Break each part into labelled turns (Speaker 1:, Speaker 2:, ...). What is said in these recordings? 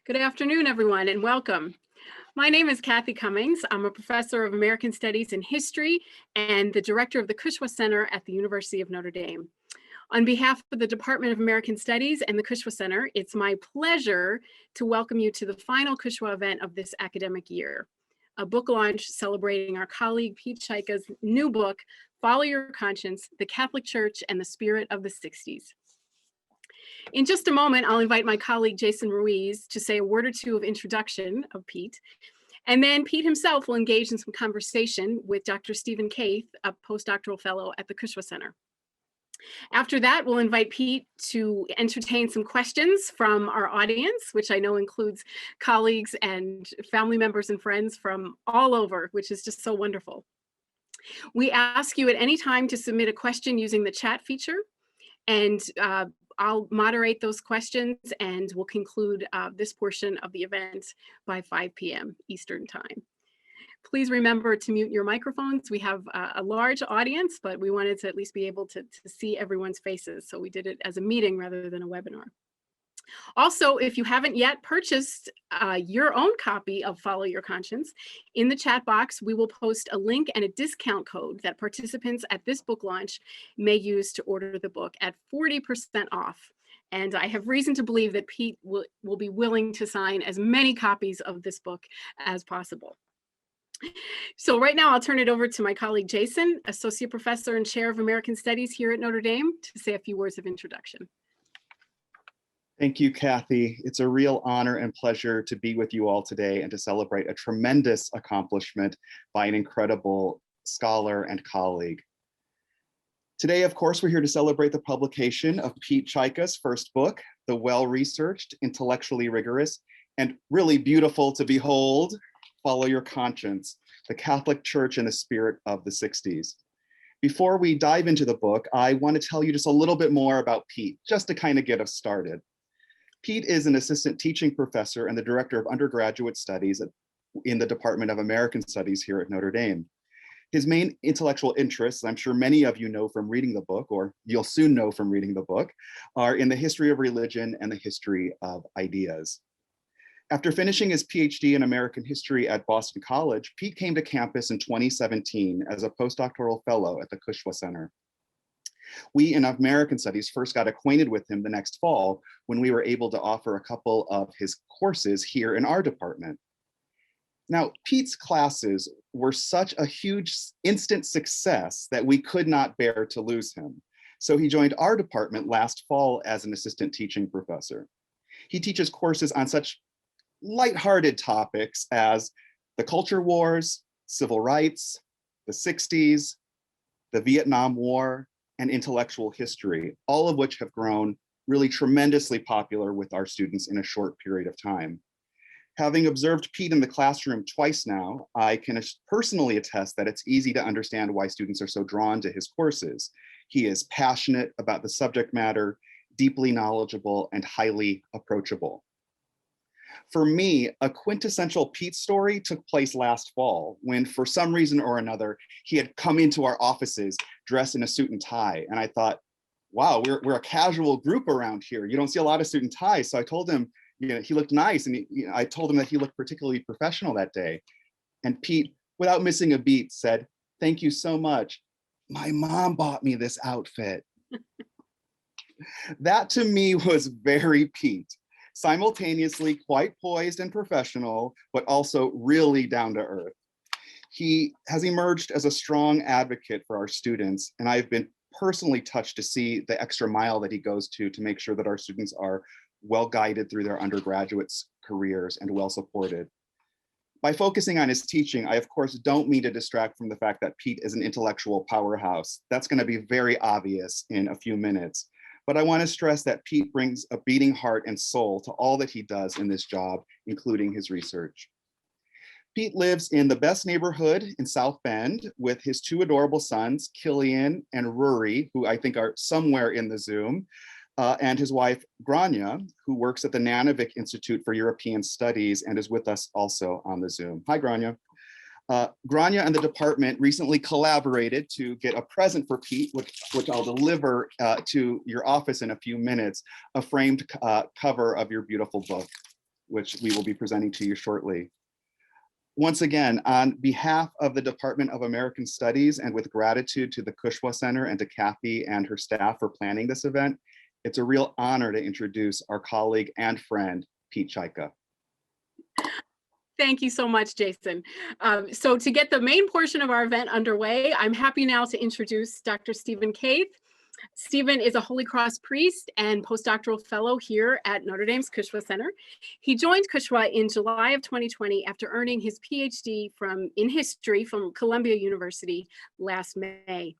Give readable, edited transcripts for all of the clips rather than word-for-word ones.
Speaker 1: Good afternoon, everyone, and welcome. My name is Kathy Cummings. I'm a professor of American Studies and History and the director of the Cushwa Center at the University of Notre Dame. On behalf of the Department of American Studies and the Cushwa Center, it's my pleasure to welcome you to the final Cushwa event of this academic year, a book launch celebrating our colleague Pete Cajka's new book, Follow Your Conscience, The Catholic Church and the Spirit of the '60s. In just a moment, I'll invite my colleague Jason Ruiz to say a word or two of introduction of Pete. And then Pete himself will engage in some conversation with Dr. Stephen Koeth, a postdoctoral fellow at the Cushwa Center. After that, we'll invite Pete to entertain some questions from our audience, which I know includes colleagues and family members and friends from all over, which is just so wonderful. We ask you at any time to submit a question using the chat feature, and I'll moderate those questions and we'll conclude this portion of the event by 5 p.m. Eastern Time. Please remember to mute your microphones. We have a large audience, but we wanted to at least be able to see everyone's faces. So we did it as a meeting rather than a webinar. Also, if you haven't yet purchased your own copy of Follow Your Conscience, in the chat box, we will post a link and a discount code that participants at this book launch may use to order the book at 40% off. And I have reason to believe that Pete will be willing to sign as many copies of this book as possible. So right now, I'll turn it over to my colleague Jason, Associate Professor and Chair of American Studies here at Notre Dame, to say a few words of introduction.
Speaker 2: Thank you, Kathy. It's a real honor and pleasure to be with you all today and to celebrate a tremendous accomplishment by an incredible scholar and colleague. Today, of course, we're here to celebrate the publication of Pete Cajka's first book, the well-researched, intellectually rigorous, and really beautiful to behold, Follow Your Conscience, the Catholic Church and the Spirit of the '60s. Before we dive into the book, I want to tell you just a little bit more about Pete, just to kind of get us started. Pete is an assistant teaching professor and the director of undergraduate studies in the Department of American Studies here at Notre Dame. His main intellectual interests, I'm sure many of you know from reading the book, or you'll soon know from reading the book, are in the history of religion and the history of ideas. After finishing his PhD in American history at Boston College, Pete came to campus in 2017 as a postdoctoral fellow at the Cushwa Center. We in American Studies first got acquainted with him the next fall when we were able to offer a couple of his courses here in our department. Now, Pete's classes were such a huge instant success that we could not bear to lose him. So he joined our department last fall as an assistant teaching professor. He teaches courses on such lighthearted topics as the culture wars, civil rights, the '60s, the Vietnam War, and intellectual history, all of which have grown really tremendously popular with our students in a short period of time. Having observed Pete in the classroom twice now, I can personally attest that it's easy to understand why students are so drawn to his courses. He is passionate about the subject matter, deeply knowledgeable, and highly approachable. For me, a quintessential Pete story took place last fall when, for some reason or another, he had come into our offices dressed in a suit and tie. And I thought, wow, we're a casual group around here. You don't see a lot of suit and ties. So I told him, he looked nice. And I told him that he looked particularly professional that day. And Pete, without missing a beat, said, "Thank you so much. My mom bought me this outfit." That to me was very Pete. Simultaneously quite poised and professional, but also really down to earth. He has emerged as a strong advocate for our students, and I've been personally touched to see the extra mile that he goes to make sure that our students are well guided through their undergraduate careers and well supported. By focusing on his teaching, I of course don't mean to distract from the fact that Pete is an intellectual powerhouse. That's going to be very obvious in a few minutes. But I want to stress that Pete brings a beating heart and soul to all that he does in this job, including his research. Pete lives in the best neighborhood in South Bend with his two adorable sons, Killian and Rory, who I think are somewhere in the Zoom, and his wife, Grania, who works at the Nanovic Institute for European Studies and is with us also on the Zoom. Hi, Grania. Grania and the department recently collaborated to get a present for Pete, which I'll deliver to your office in a few minutes, a framed cover of your beautiful book. which we will be presenting to you shortly. Once again, on behalf of the Department of American Studies and with gratitude to the Cushwa Center and to Kathy and her staff for planning this event, it's a real honor to introduce our colleague and friend, Pete Cajka.
Speaker 1: Thank you so much, Jason. So to get the main portion of our event underway, I'm happy now to introduce Dr. Stephen Koeth. Stephen is a Holy Cross priest and postdoctoral fellow here at Notre Dame's Cushwa Center. He joined Cushwa in July of 2020 after earning his PhD in history from Columbia University last May.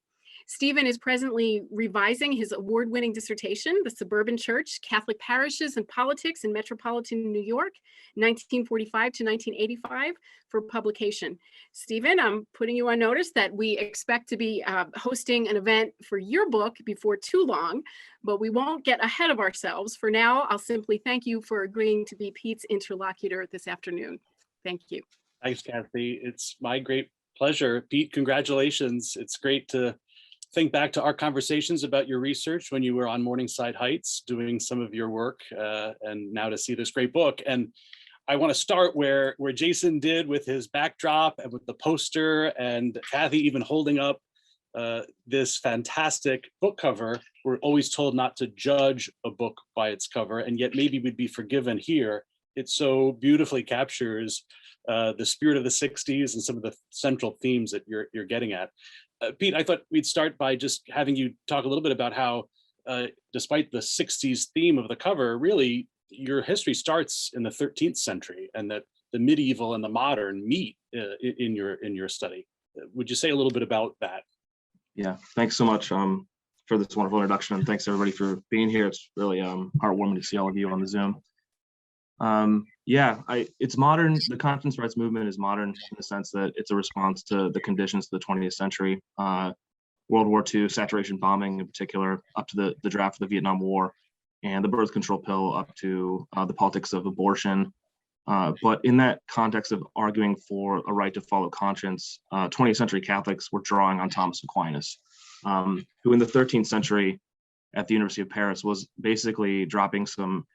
Speaker 1: Stephen is presently revising his award-winning dissertation, The Suburban Church, Catholic Parishes and Politics in Metropolitan New York, 1945 to 1985, for publication. Stephen, I'm putting you on notice that we expect to be hosting an event for your book before too long, but we won't get ahead of ourselves. For now, I'll simply thank you for agreeing to be Pete's interlocutor this afternoon. Thank you.
Speaker 3: Thanks, Kathy. It's my great pleasure. Pete, congratulations. It's great to think back to our conversations about your research when you were on Morningside Heights doing some of your work, and now to see this great book. And I want to start where Jason did with his backdrop and with the poster, and Kathy even holding up this fantastic book cover. We're always told not to judge a book by its cover, and yet maybe we'd be forgiven here. It so beautifully captures the spirit of the 60s and some of the central themes that you're getting at. Pete, I thought we'd start by just having you talk a little bit about how, despite the 60s theme of the cover, really your history starts in the 13th century, and that the medieval and the modern meet in your study. Would you say a little bit about that?
Speaker 4: Yeah, thanks so much for this wonderful introduction, and thanks everybody for being here. It's really heartwarming to see all of you on the Zoom. It's modern. The conscience rights movement is modern in the sense that it's a response to the conditions of the 20th century, World War II, saturation bombing in particular, up to the draft of the Vietnam War, and the birth control pill, up to the politics of abortion. But in that context of arguing for a right to follow conscience, 20th century Catholics were drawing on Thomas Aquinas, who in the 13th century at the University of Paris was basically dropping some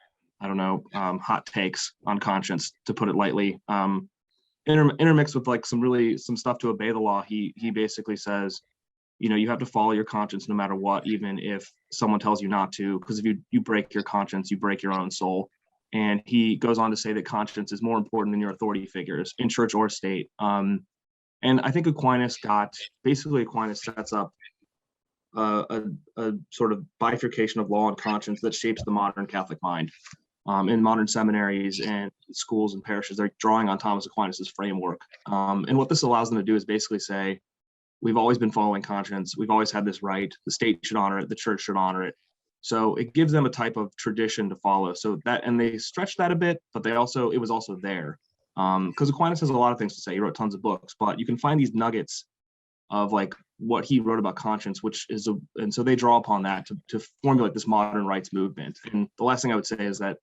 Speaker 4: hot takes on conscience, to put it lightly, intermixed with like some stuff to obey the law. He basically says, you have to follow your conscience no matter what, even if someone tells you not to, because if you break your conscience, you break your own soul. And he goes on to say that conscience is more important than your authority figures in church or state. And I think Aquinas sets up a sort of bifurcation of law and conscience that shapes the modern Catholic mind. In modern seminaries and schools and parishes, they're drawing on Thomas Aquinas's framework. And what this allows them to do is basically say, we've always been following conscience. We've always had this right. The state should honor it. The church should honor it. So it gives them a type of tradition to follow. So that, and they stretch that a bit, but it was also there. Because Aquinas has a lot of things to say. He wrote tons of books, but you can find these nuggets of like what he wrote about conscience, and so they draw upon that to formulate this modern rights movement. And the last thing I would say is that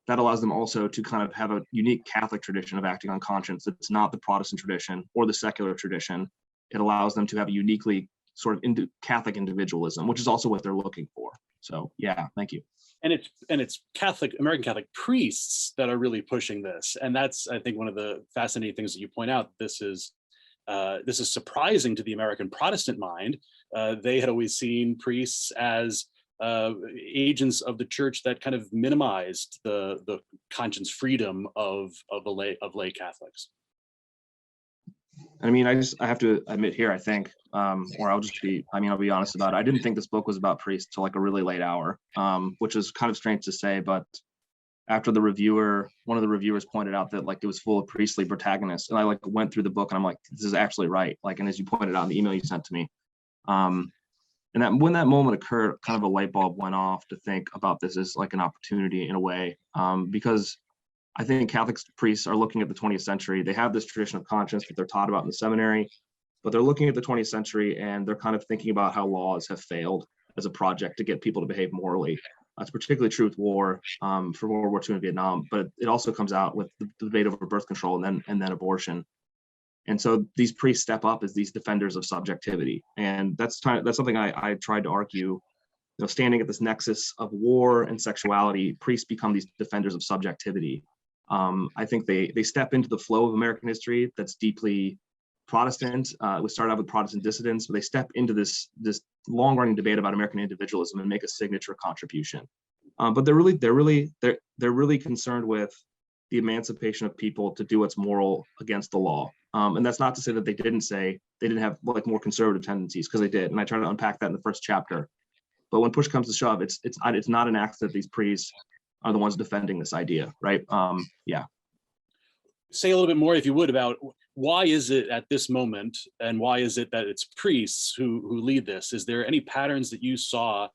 Speaker 4: allows them also to kind of have a unique Catholic tradition of acting on conscience that's not the Protestant tradition or the secular tradition. It allows them to have a uniquely sort of Catholic individualism, which is also what they're looking for. So yeah, thank you. And
Speaker 3: it's American Catholic priests that are really pushing this, and that's, I think, one of the fascinating things that you point out. This is surprising to the American Protestant mind. They had always seen priests as agents of the church that kind of minimized the conscience freedom of lay Catholics.
Speaker 4: I mean, I have to admit here, I think, or I'll be honest about it. I didn't think this book was about priests till like a really late hour, which is kind of strange to say, but after one of the reviewers pointed out that like it was full of priestly protagonists, and I like went through the book and I'm like, this is actually right. Like, and as you pointed out in the email you sent to me, and that when that moment occurred, kind of a light bulb went off to think about this as like an opportunity in a way, because I think Catholic priests are looking at the 20th century. They have this tradition of conscience that they're taught about in the seminary, but they're looking at the 20th century and they're kind of thinking about how laws have failed as a project to get people to behave morally. That's particularly true with war, for World War II and Vietnam, but it also comes out with the debate over birth control and then abortion. And so these priests step up as these defenders of subjectivity. And that's something I tried to argue, standing at this nexus of war and sexuality, priests become these defenders of subjectivity. I think they step into the flow of American history that's deeply Protestant. We started out with Protestant dissidents, but they step into this long-running debate about American individualism and make a signature contribution. But they're really concerned with the emancipation of people to do what's moral against the law. And that's not to say that they didn't have like more conservative tendencies, because they did. And I try to unpack that in the first chapter. But when push comes to shove, it's not an accident these priests are the ones defending this idea, right? Yeah.
Speaker 3: Say a little bit more, if you would, about why is it at this moment, and why is it that it's priests who lead this? Is there any patterns that you saw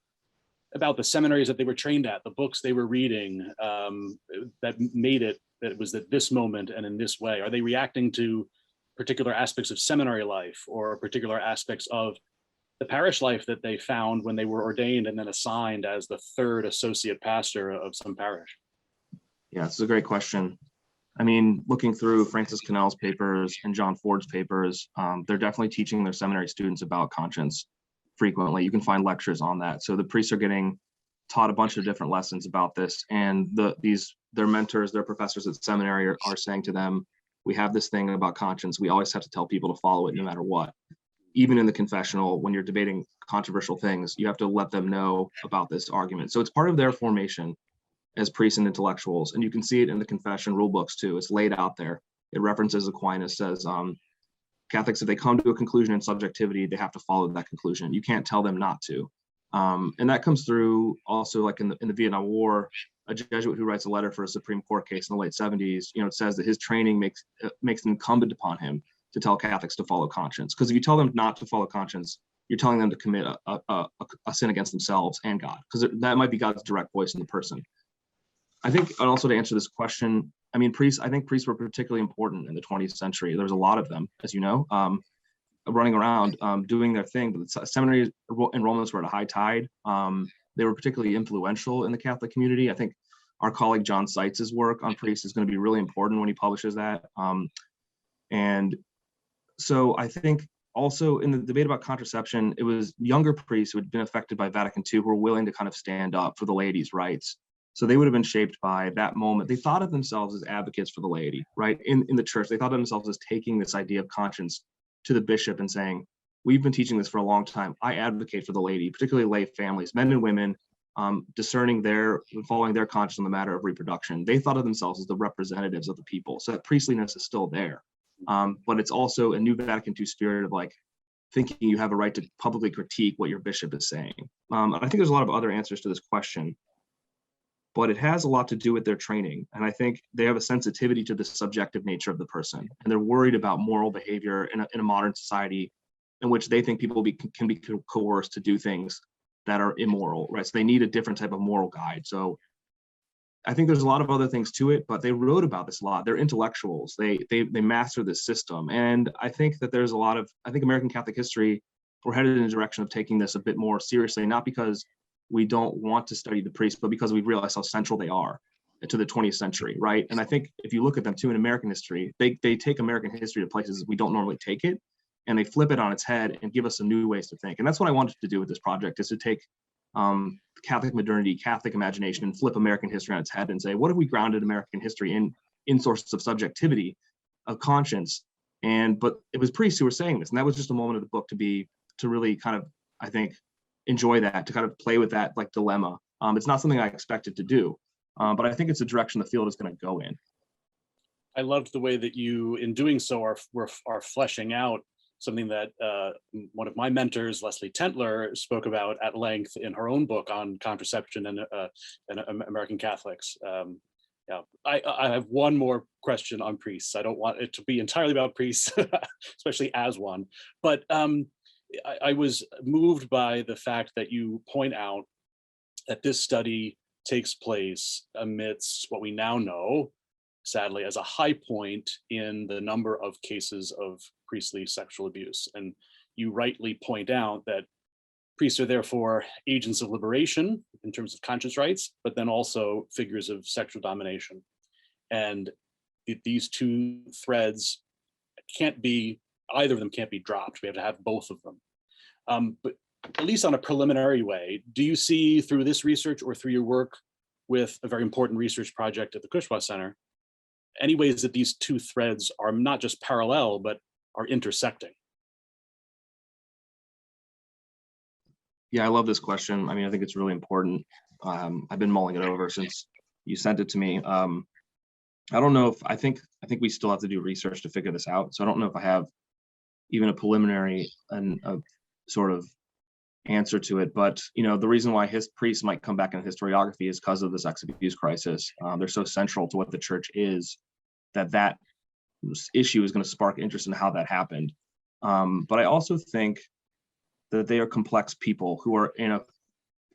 Speaker 3: about the seminaries that they were trained at, the books they were reading, that made it that it was at this moment and in this way? Are they reacting to particular aspects of seminary life or particular aspects of the parish life that they found when they were ordained and then assigned as the third associate pastor of some parish?
Speaker 4: Yeah, it's a great question. I mean, looking through Francis Cannell's papers and John Ford's papers, they're definitely teaching their seminary students about conscience frequently. You can find lectures on that. So the priests are getting taught a bunch of different lessons about this, and their mentors, their professors at seminary are saying to them, we have this thing about conscience. We always have to tell people to follow it no matter what. Even in the confessional, when you're debating controversial things, you have to let them know about this argument. So it's part of their formation as priests and intellectuals. And you can see it in the confession rule books too. It's laid out there. It references Aquinas, says Catholics, if they come to a conclusion in subjectivity, they have to follow that conclusion. You can't tell them not to. And that comes through also, like in the Vietnam War, a Jesuit who writes a letter for a Supreme Court case in the late 70s, it says that his training makes it incumbent upon him to tell Catholics to follow conscience. Because if you tell them not to follow conscience, you're telling them to commit a sin against themselves and God, because that might be God's direct voice in the person. I think, and also to answer this question, I mean, I think priests were particularly important in the 20th century. There was a lot of them, as you know, running around doing their thing. But the seminary enrollments were at a high tide. They were particularly influential in the Catholic community. I think our colleague John Seitz's work on priests is going to be really important when he publishes that. And so I think also in the debate about contraception, it was younger priests who had been affected by Vatican II who were willing to kind of stand up for the laity's rights. So they would have been shaped by that moment. They thought of themselves as advocates for the laity, right? In the church, they thought of themselves as taking this idea of conscience to the bishop and saying, we've been teaching this for a long time. I advocate for the laity, particularly lay families, men and women, discerning following their conscience on the matter of reproduction. They thought of themselves as the representatives of the people. So that priestliness is still there. But it's also a new Vatican II spirit of like thinking you have a right to publicly critique what your bishop is saying. And I think there's a lot of other answers to this question, but it has a lot to do with their training. And I think they have a sensitivity to the subjective nature of the person. And they're worried about moral behavior in a modern society in which they think people can be coerced to do things that are immoral, right? So they need a different type of moral guide. So I think there's a lot of other things to it, but they wrote about this a lot. They're intellectuals. They master this system. And I think that there's I think American Catholic history, we're headed in a direction of taking this a bit more seriously, not because we don't want to study the priests, but because we realize how central they are to the 20th century, right? And I think if you look at them too in American history, they take American history to places we don't normally take it, and they flip it on its head and give us some new ways to think. And that's what I wanted to do with this project, is to take Catholic modernity, Catholic imagination, and flip American history on its head and say, what have we grounded American history in sources of subjectivity, of conscience? But it was priests who were saying this, and that was just a moment of the book to really kind of, I think, enjoy that, to kind of play with that like dilemma. It's not something I expected to do, but I think it's a direction the field is going to go in.
Speaker 3: I loved the way that you, in doing so, are fleshing out something that one of my mentors, Leslie Tentler, spoke about at length in her own book on contraception and American Catholics. Yeah, I have one more question on priests. I don't want it to be entirely about priests, especially as one, but I was moved by the fact that you point out that this study takes place amidst what we now know, sadly, as a high point in the number of cases of priestly sexual abuse. And you rightly point out that priests are therefore agents of liberation in terms of conscience rights, but then also figures of sexual domination. And these two threads either of them can't be dropped. We have to have both of them. But at least on a preliminary way, do you see through this research or through your work with a very important research project at the Cushwa Center, any ways that these two threads are not just parallel, but are intersecting?
Speaker 4: Yeah, I love this question. I mean, I think it's really important. I've been mulling it over since you sent it to me. I don't know if I think we still have to do research to figure this out. So I don't know if I have even a preliminary and a sort of answer to it. But the reason why his priests might come back in historiography is because of the sex abuse crisis. They're so central to what the church is that issue is going to spark interest in how that happened. But I also think that they are complex people who are in a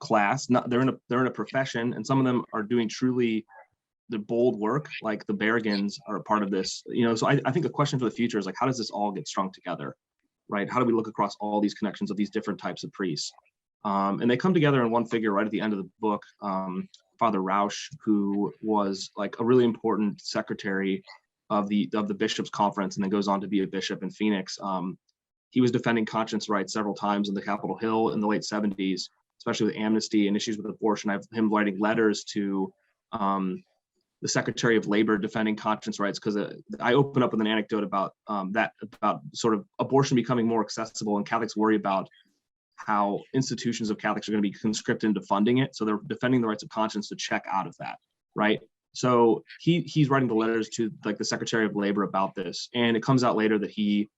Speaker 4: class. They're in a profession, and some of them are doing truly the bold work, like the Berrigans are a part of this. So I think the question for the future is like, how does this all get strung together, right? How do we look across all these connections of these different types of priests? And they come together in one figure right at the end of the book, Father Rausch, who was like a really important secretary of the bishops' conference, and then goes on to be a bishop in Phoenix. He was defending conscience rights several times in the Capitol Hill in the late 70s, especially with amnesty and issues with abortion. I have him writing letters to the Secretary of Labor defending conscience rights, because I open up with an anecdote about about sort of abortion becoming more accessible, and Catholics worry about how institutions of Catholics are going to be conscripted into funding it. So they're defending the rights of conscience to check out of that, right? So he's writing the letters to like the Secretary of Labor about this, and it comes out later that he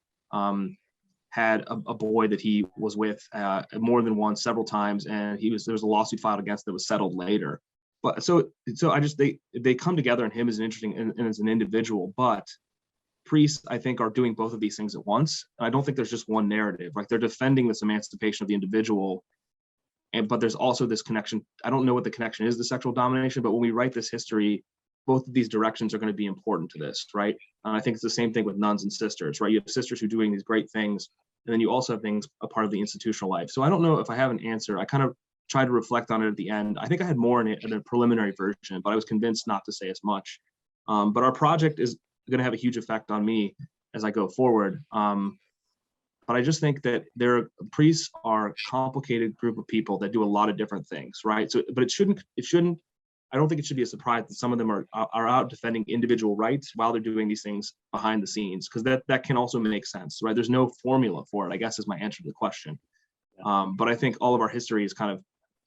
Speaker 4: had a boy that he was with more than once, several times, and there was a lawsuit filed against that was settled later. But so I just they come together, and him is interesting and as an individual. But priests, I think, are doing both of these things at once. And I don't think there's just one narrative. Like, they're defending this emancipation of the individual, but there's also this connection. I don't know what the connection is to sexual domination, but when we write this history, both of these directions are going to be important to this, right? And I think it's the same thing with nuns and sisters, right? You have sisters who are doing these great things, and then you also have things a part of the institutional life. So I don't know if I have an answer. I kind of tried to reflect on it at the end. I think I had more in it in a preliminary version, but I was convinced not to say as much. But our project is going to have a huge effect on me as I go forward. But I just think that priests are a complicated group of people that do a lot of different things, right? So, but it shouldn't, I don't think it should be a surprise that some of them are out defending individual rights while they're doing these things behind the scenes, because that can also make sense, right? There's no formula for it, I guess, is my answer to the question. But I think all of our history is kind of,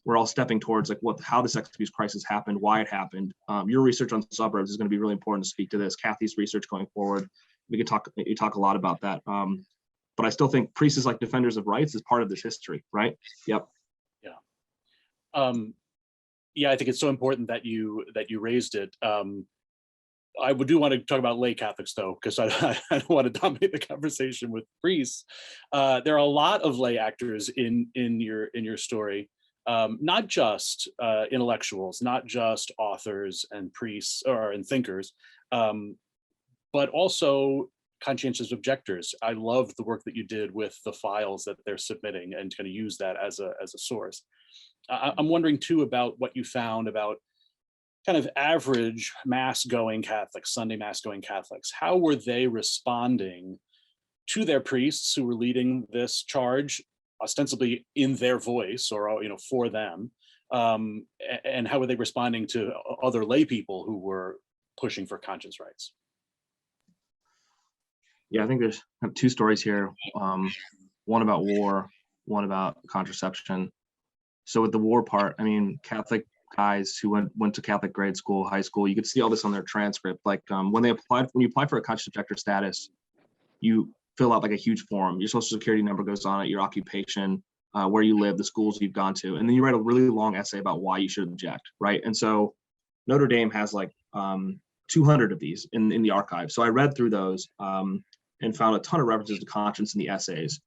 Speaker 4: we're all stepping towards like how the sex abuse crisis happened, why it happened. Your research on suburbs is going to be really important to speak to this. Kathy's research going forward, you talk a lot about that. But I still think priests like defenders of rights is part of this history, right? Yep.
Speaker 3: Yeah. Yeah, I think it's so important that you raised it. I do want to talk about lay Catholics, though, because I don't want to dominate the conversation with priests. There are a lot of lay actors in your story. Not just intellectuals, not just authors and priests and thinkers, but also conscientious objectors. I love the work that you did with the files that they're submitting and kind of use that as a source. I'm wondering too about what you found about kind of average mass-going Catholics, Sunday mass-going Catholics. How were they responding to their priests who were leading this charge, ostensibly in their voice or for them, and how were they responding to other lay people who were pushing for conscience rights?
Speaker 4: Yeah, I think there's two stories here. One about war, one about contraception. So with the war part, I mean, Catholic guys who went to Catholic grade school, high school, you could see all this on their transcript. Like when you apply for a conscience objector status, you fill out like a huge form. Your social security number goes on it, your occupation, where you live, the schools you've gone to, and then you write a really long essay about why you should object, right? And so Notre Dame has like 200 of these in the archive. So I read through those and found a ton of references to conscience in the essays.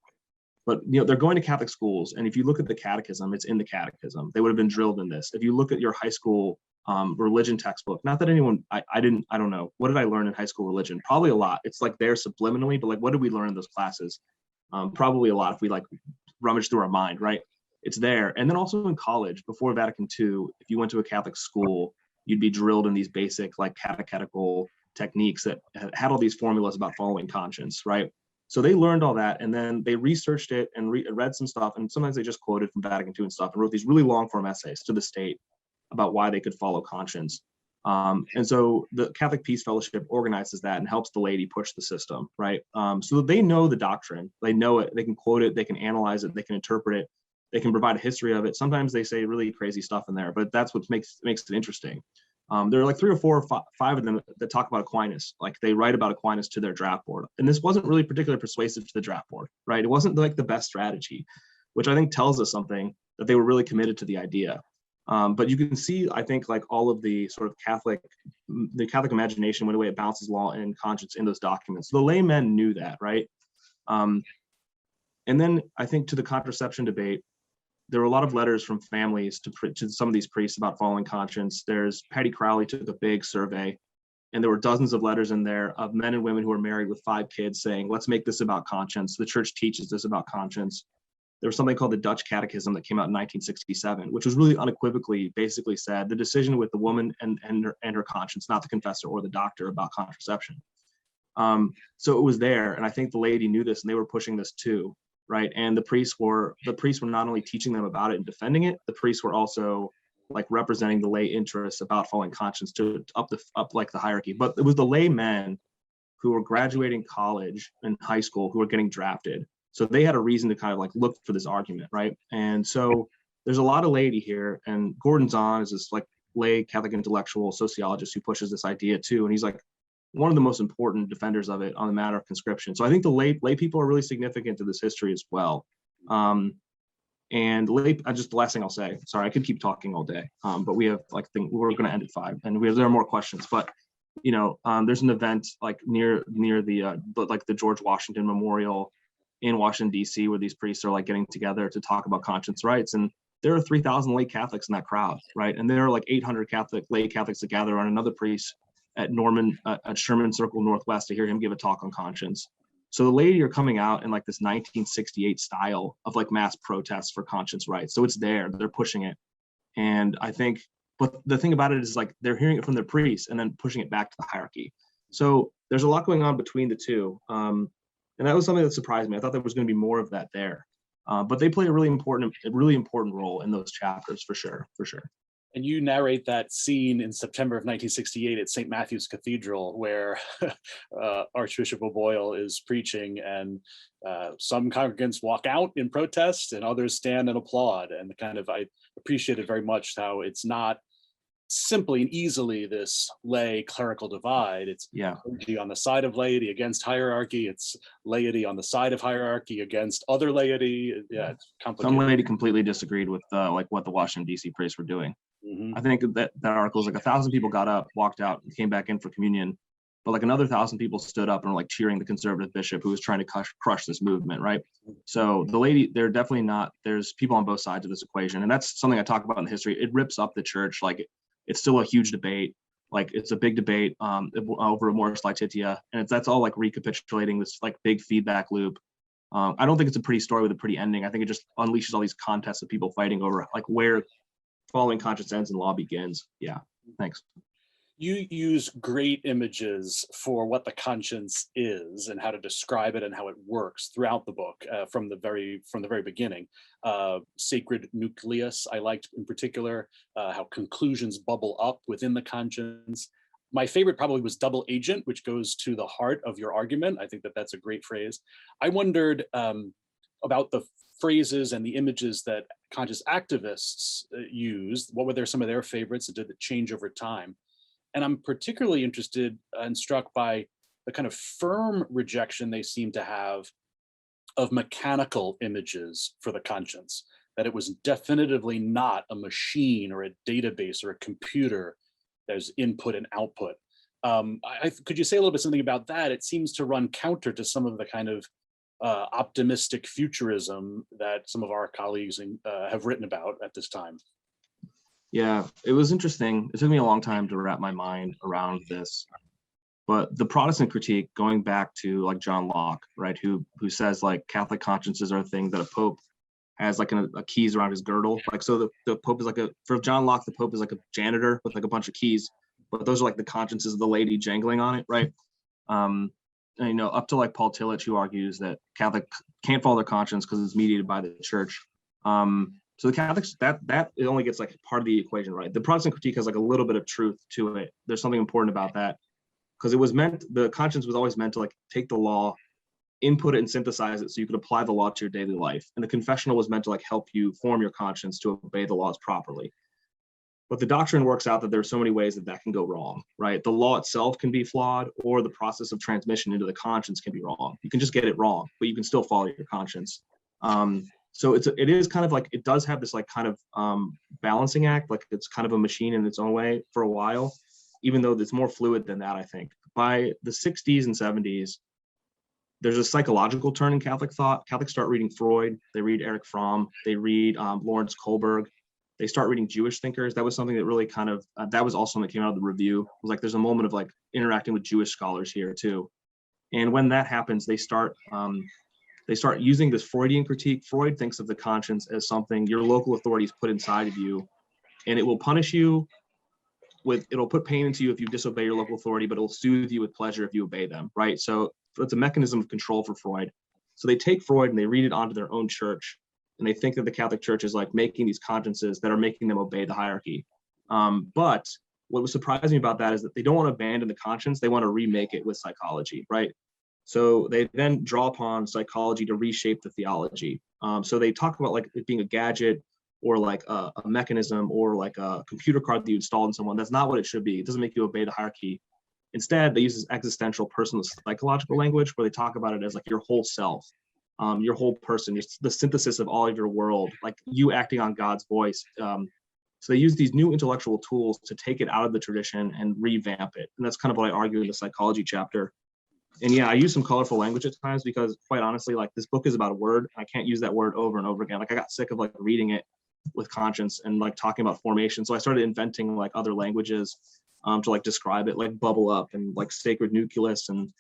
Speaker 4: But they're going to Catholic schools, and if you look at the catechism, it's in the catechism. They would have been drilled in this. If you look at your high school religion textbook, not that anyone, I don't know, what did I learn in high school religion? Probably a lot. It's like there subliminally, but like, what did we learn in those classes? Probably a lot if we like rummage through our mind, right? It's there. And then also in college, before Vatican II, if you went to a Catholic school, you'd be drilled in these basic like catechetical techniques that had all these formulas about following conscience, right? So they learned all that, and then they researched it and read some stuff, and sometimes they just quoted from Vatican II and stuff, and wrote these really long form essays to the state about why they could follow conscience. And so the Catholic Peace Fellowship organizes that and helps the laity push the system, right? So that they know the doctrine, they know it, they can quote it, they can analyze it, they can interpret it, they can provide a history of it. Sometimes they say really crazy stuff in there, but that's what makes it interesting. There are like 3 or 4 or 5 of them that talk about Aquinas. Like they write about Aquinas to their draft board. And this wasn't really particularly persuasive to the draft board, right? It wasn't like the best strategy, which I think tells us something that they were really committed to the idea. But you can see, I think, like all of the sort of Catholic imagination, when the way it balances law and conscience in those documents. So the laymen knew that, right? And then I think to the contraception debate, there were a lot of letters from families to some of these priests about following conscience. There's Patty Crowley took a big survey, and there were dozens of letters in there of men and women who were married with 5 kids saying, let's make this about conscience. The church teaches this about conscience. There was something called the Dutch Catechism that came out in 1967, which was really unequivocally basically said the decision with the woman and her conscience, not the confessor or the doctor, about contraception. So it was there, and I think the laity knew this, and they were pushing this too. Right. And the priests were not only teaching them about it and defending it, the priests were also like representing the lay interests about following conscience to up like the hierarchy. But it was the laymen who were graduating college and high school who were getting drafted. So they had a reason to kind of like look for this argument. Right. And so there's a lot of laity here. And Gordon Zahn is this like lay Catholic intellectual sociologist who pushes this idea too. And he's like one of the most important defenders of it on the matter of conscription. So I think the lay people are really significant to this history as well. And just the last thing I'll say, sorry, I could keep talking all day, but we have we're going to end at 5 and there are more questions, but there's an event like near the George Washington Memorial in Washington, DC, where these priests are like getting together to talk about conscience rights. And there are 3,000 lay Catholics in that crowd, right? And there are like 800 lay Catholics that gather on another priest at Sherman Circle Northwest to hear him give a talk on conscience. So the laity are coming out in like this 1968 style of like mass protests for conscience rights. So it's there, they're pushing it. And I think, but the thing about it is like they're hearing it from their priests and then pushing it back to the hierarchy. So there's a lot going on between the two. And that was something that surprised me. I thought there was going to be more of that there. But they play a really important role in those chapters for sure.
Speaker 3: And you narrate that scene in September of 1968 at St. Matthew's Cathedral, where Archbishop O'Boyle is preaching, and some congregants walk out in protest, and others stand and applaud. And I appreciated very much how it's not simply and easily this lay clerical divide. It's laity on the side of laity against hierarchy. It's laity on the side of hierarchy against other laity. Yeah, it's complicated.
Speaker 4: Some laity completely disagreed with like what the Washington DC priests were doing. Mm-hmm. I think that article is like 1,000 people got up, walked out, and came back in for communion, but like another 1,000 people stood up and were like cheering the conservative bishop who was trying to crush this movement, right? So the laity, they're definitely not. There's people on both sides of this equation, and that's something I talk about in the history. It rips up the church. Like it's still a huge debate. Like it's a big debate over Amoris Laetitia, and that's all like recapitulating this like big feedback loop. I don't think it's a pretty story with a pretty ending. I think it just unleashes all these contests of people fighting over like where following conscience ends and law begins. Yeah, thanks.
Speaker 3: You use great images for what the conscience is and how to describe it and how it works throughout the book from the very beginning. Sacred nucleus, I liked in particular, how conclusions bubble up within the conscience. My favorite probably was double agent, which goes to the heart of your argument. I think that's a great phrase. I wondered about the phrases and the images that conscious activists used. What were some of their favorites, and did it change over time? And I'm particularly interested and struck by the kind of firm rejection they seem to have of mechanical images for the conscience, that it was definitively not a machine or a database or a computer. There's input and output. Could you say a little bit something about that? It seems to run counter to some of the kind of optimistic futurism that some of our colleagues have written about at this time.
Speaker 4: Yeah, it was interesting. It took me a long time to wrap my mind around this. But the Protestant critique, going back to like John Locke, right, who says like Catholic consciences are a thing that a pope has like a keys around his girdle. Like, so the pope is like for John Locke, the pope is like a janitor with like a bunch of keys, but those are like the consciences of the laity jangling on it, right? And, up to like Paul Tillich, who argues that Catholic can't follow their conscience because it's mediated by the church. So the Catholics, that it only gets like part of the equation, right? The Protestant critique has like a little bit of truth to it. There's something important about that, because the conscience was always meant to like take the law, input it and synthesize it so you could apply the law to your daily life. And the confessional was meant to like help you form your conscience to obey the laws properly. But the doctrine works out that there's so many ways that can go wrong, right? The law itself can be flawed, or the process of transmission into the conscience can be wrong. You can just get it wrong, but you can still follow your conscience. So it is kind of like, it does have this like kind of balancing act, like it's kind of a machine in its own way for a while, even though it's more fluid than that, I think. By the 60s and 70s, there's a psychological turn in Catholic thought. Catholics start reading Freud, they read Erich Fromm, they read Lawrence Kohlberg, they start reading Jewish thinkers. That was something that really kind of, that was also something that came out of the review. It was like, there's a moment of like interacting with Jewish scholars here too. And when that happens, they start using this Freudian critique. Freud thinks of the conscience as something your local authorities put inside of you, and it will punish you it'll put pain into you if you disobey your local authority, but it'll soothe you with pleasure if you obey them, right? So it's a mechanism of control for Freud. So they take Freud and they read it onto their own church, and they think that the Catholic Church is like making these consciences that are making them obey the hierarchy. But what was surprising about that is that they don't want to abandon the conscience, they want to remake it with psychology, right? So they then draw upon psychology to reshape the theology. So they talk about like it being a gadget, or like a mechanism, or like a computer card that you install in someone. That's not what it should be. It doesn't make you obey the hierarchy. Instead, they use this existential personal psychological language where they talk about it as like your whole self, your whole person, the synthesis of all of your world, like you acting on God's voice. So they use these new intellectual tools to take it out of the tradition and revamp it. And that's kind of what I argue in the psychology chapter. And yeah, I use some colorful language at times because quite honestly, like this book is about a word. I can't use that word over and over again. Like I got sick of like reading it with conscience and like talking about formation. So I started inventing like other languages to like describe it, like bubble up and like sacred nucleus and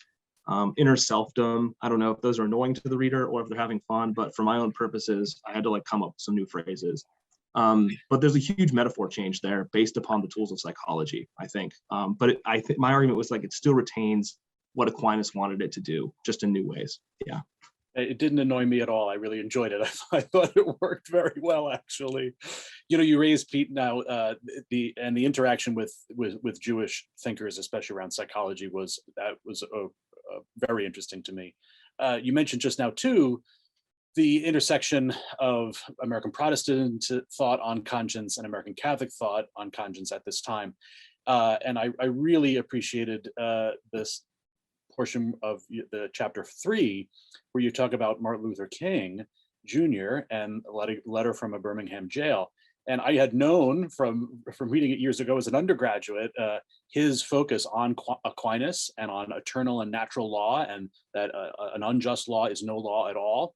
Speaker 4: inner selfdom. I don't know if those are annoying to the reader or if they're having fun, but for my own purposes, I had to like come up with some new phrases. But there's a huge metaphor change there based upon the tools of psychology, I think. But I think my argument was like it still retains what Aquinas wanted it to do, just in new ways. Yeah.
Speaker 3: It didn't annoy me at all. I really enjoyed it. I thought it worked very well, actually. You know, you raised, Pete, now the interaction with Jewish thinkers, especially around psychology, was very interesting to me. You mentioned just now too the intersection of American Protestant thought on conscience and American Catholic thought on conscience at this time, and I really appreciated this portion of the chapter 3, where you talk about Martin Luther King Jr. and a letter from a Birmingham jail. And I had known from reading it years ago as an undergraduate, his focus on Aquinas and on eternal and natural law, and that an unjust law is no law at all.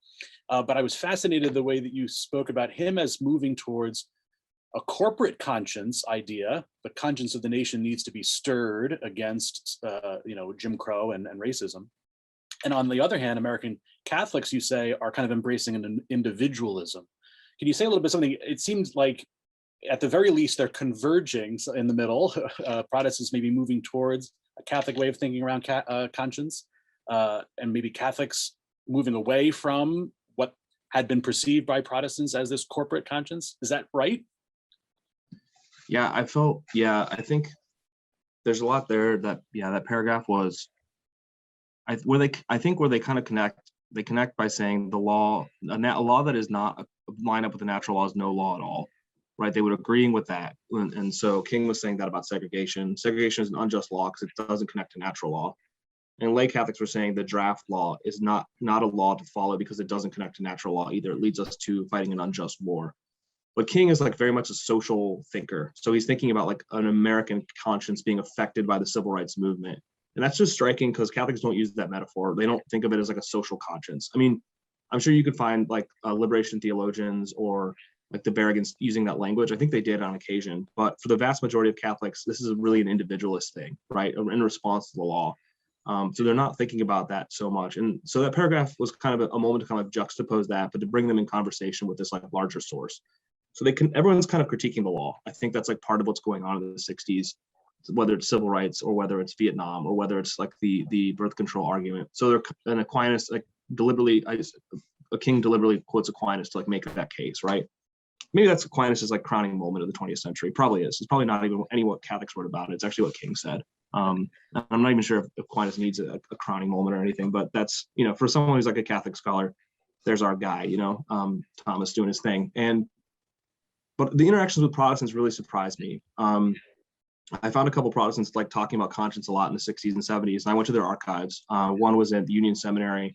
Speaker 3: But I was fascinated the way that you spoke about him as moving towards a corporate conscience idea. The conscience of the nation needs to be stirred against, Jim Crow and racism. And on the other hand, American Catholics, you say, are kind of embracing an individualism. Can you say a little bit something? It seems like, at the very least, they're converging in the middle. Protestants may be moving towards a Catholic way of thinking around conscience, and maybe Catholics moving away from what had been perceived by Protestants as this corporate conscience. Is that right?
Speaker 4: Yeah, I think there's a lot there that paragraph was, where they kind of connect by saying a law that is not line up with the natural law is no law at all, right? They would agreeing with that. And so King was saying that about segregation. Segregation is an unjust law because it doesn't connect to natural law. And lay Catholics were saying the draft law is not a law to follow because it doesn't connect to natural law either. It leads us to fighting an unjust war. But King is like very much a social thinker. So he's thinking about like an American conscience being affected by the civil rights movement. And that's just striking because Catholics don't use that metaphor. They don't think of it as like a social conscience. I mean, I'm sure you could find like liberation theologians or like the Berrigans using that language. I think they did on occasion. But for the vast majority of Catholics, this is really an individualist thing, right? In response to the law. So they're not thinking about that so much. And so that paragraph was kind of a moment to kind of juxtapose that, but to bring them in conversation with this like larger source. So everyone's kind of critiquing the law. I think that's like part of what's going on in the 60s, whether it's civil rights or whether it's Vietnam or whether it's like the birth control argument. So an Aquinas like King deliberately quotes Aquinas to like make that case, right? maybe that's Aquinas' like crowning moment of the 20th century. Probably is. It's probably not even any what Catholics wrote about it. It's actually what King said. I'm not even sure if Aquinas needs a crowning moment or anything, but that's, for someone who's like a Catholic scholar, there's our guy, Thomas doing his thing. But the interactions with Protestants really surprised me. I found a couple Protestants like talking about conscience a lot in the 60s and 70s, and I went to their archives. One was at the Union Seminary,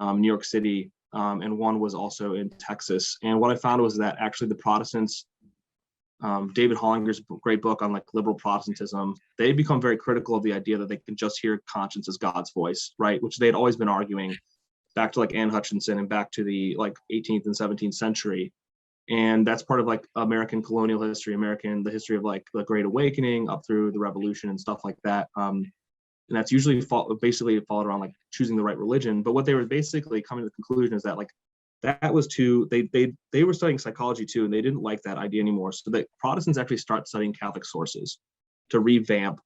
Speaker 4: New York City, and one was also in Texas. And what I found was that actually the Protestants, David Hollinger's great book on like liberal Protestantism, they become very critical of the idea that they can just hear conscience as God's voice, right? Which they had always been arguing back to like Anne Hutchinson and back to the like 18th and 17th century. And that's part of like American colonial history, the history of like the Great Awakening up through the Revolution and stuff like that. And that's usually basically followed around like choosing the right religion. But what they were basically coming to the conclusion is that like that was too, they were studying psychology too, and they didn't like that idea anymore. So the Protestants actually start studying Catholic sources to revamp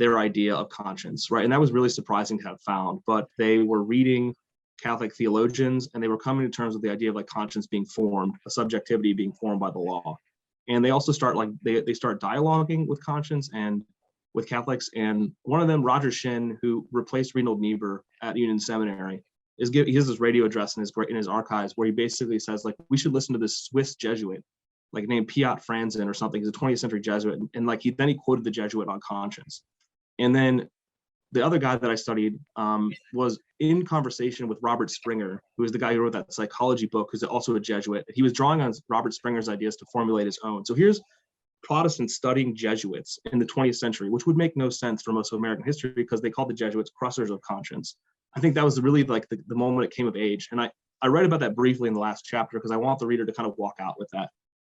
Speaker 4: their idea of conscience, right? And that was really surprising to have found. But they were reading Catholic theologians, and they were coming to terms with the idea of like conscience being formed, a subjectivity being formed by the law. And they also start like they start dialoguing with conscience and with Catholics. And one of them, Roger Shin, who replaced Reinhold Niebuhr at Union Seminary, he has this radio address in his archives where he basically says like we should listen to this Swiss Jesuit like named Piet Franzen or something. He's a 20th century Jesuit, and like he quoted the Jesuit on conscience. And then the other guy that I studied was in conversation with Robert Springer, who is the guy who wrote that psychology book, who's also a Jesuit. He was drawing on Robert Springer's ideas to formulate his own. So here's Protestants studying Jesuits in the 20th century, which would make no sense for most of American history because they called the Jesuits crushers of conscience. I think that was really like the moment it came of age. And I write about that briefly in the last chapter because I want the reader to kind of walk out with that,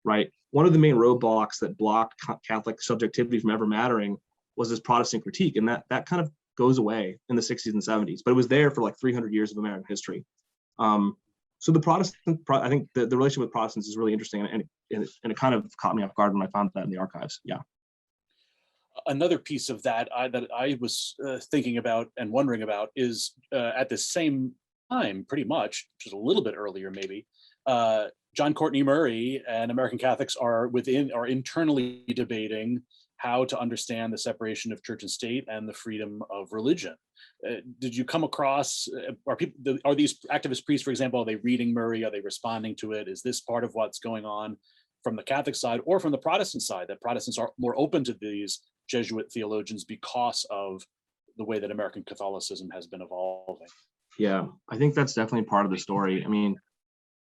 Speaker 4: right? One of the main roadblocks that blocked Catholic subjectivity from ever mattering was this Protestant critique. And that kind of goes away in the 60s and 70s, but it was there for like 300 years of American history. So I think the relationship with Protestants is really interesting, and it kind of caught me off guard when I found that in the archives. Yeah.
Speaker 3: Another piece of that I was thinking about and wondering about is at the same time, pretty much, just a little bit earlier maybe, John Courtney Murray and American Catholics are internally debating how to understand the separation of church and state and the freedom of religion. Did you come across, are these activist priests, for example, are they reading Murray? Are they responding to it? Is this part of what's going on from the Catholic side or from the Protestant side, that Protestants are more open to these Jesuit theologians because of the way that American Catholicism has been evolving?
Speaker 4: Yeah, I think that's definitely part of the story. I mean,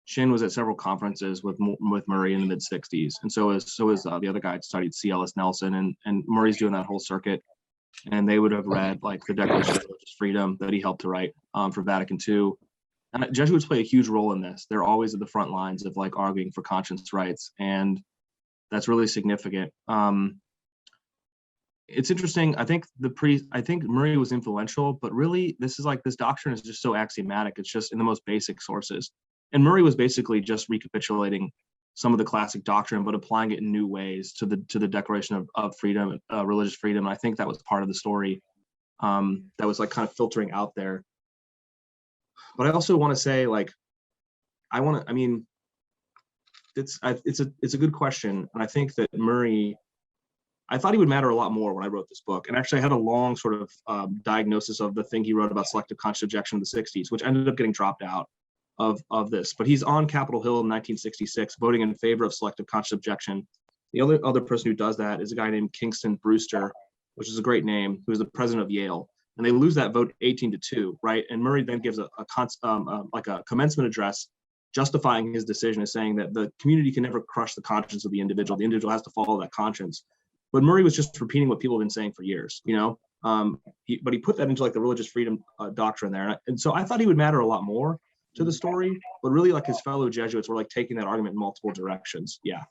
Speaker 4: Shin was at several conferences with Murray in the mid 60s, and so is the other guy that studied C.L.S. Nelson, and Murray's doing that whole circuit, and they would have read like the Declaration of Religious Freedom that he helped to write for Vatican II. And Jesuits play a huge role in this. They're always at the front lines of like arguing for conscience rights, and that's really significant. It's interesting. I think Murray was influential, but really this doctrine is just so axiomatic. It's just in the most basic sources. And Murray was basically just recapitulating some of the classic doctrine, but applying it in new ways to the Declaration of Freedom, religious freedom. And I think that was part of the story that was like kind of filtering out there. But I also want to say, like, it's a good question, and I think that Murray, I thought he would matter a lot more when I wrote this book. And actually I had a long sort of diagnosis of the thing he wrote about selective contraception in the 60s, which ended up getting dropped out of this. But he's on Capitol Hill in 1966, voting in favor of selective contraception. The other person who does that is a guy named Kingston Brewster, which is a great name, who is the president of Yale. And they lose that vote 18-2, right? And Murray then gives a commencement address justifying his decision, as saying that the community can never crush the conscience of the individual. The individual has to follow that conscience. But Murray was just repeating what people have been saying for years, but he put that into like the religious freedom doctrine there. And so I thought he would matter a lot more to the story, but really like his fellow Jesuits were like taking that argument in multiple directions. Yeah.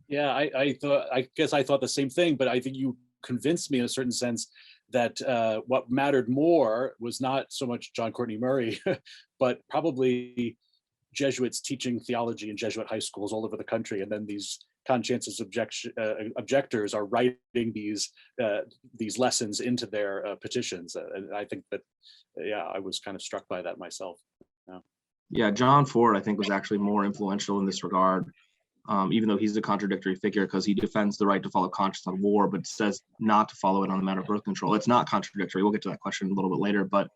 Speaker 3: Yeah, I guess I thought the same thing, but I think you convinced me in a certain sense that what mattered more was not so much John Courtney Murray, but probably Jesuits teaching theology in Jesuit high schools all over the country, and then these conscientious objectors are writing these lessons into their petitions. And I think that, I was kind of struck by that myself.
Speaker 4: Yeah, John Ford, I think, was actually more influential in this regard. even though he's a contradictory figure because he defends the right to follow conscience on war, but says not to follow it on the matter of birth control. It's not contradictory. We'll get to that question a little bit later, but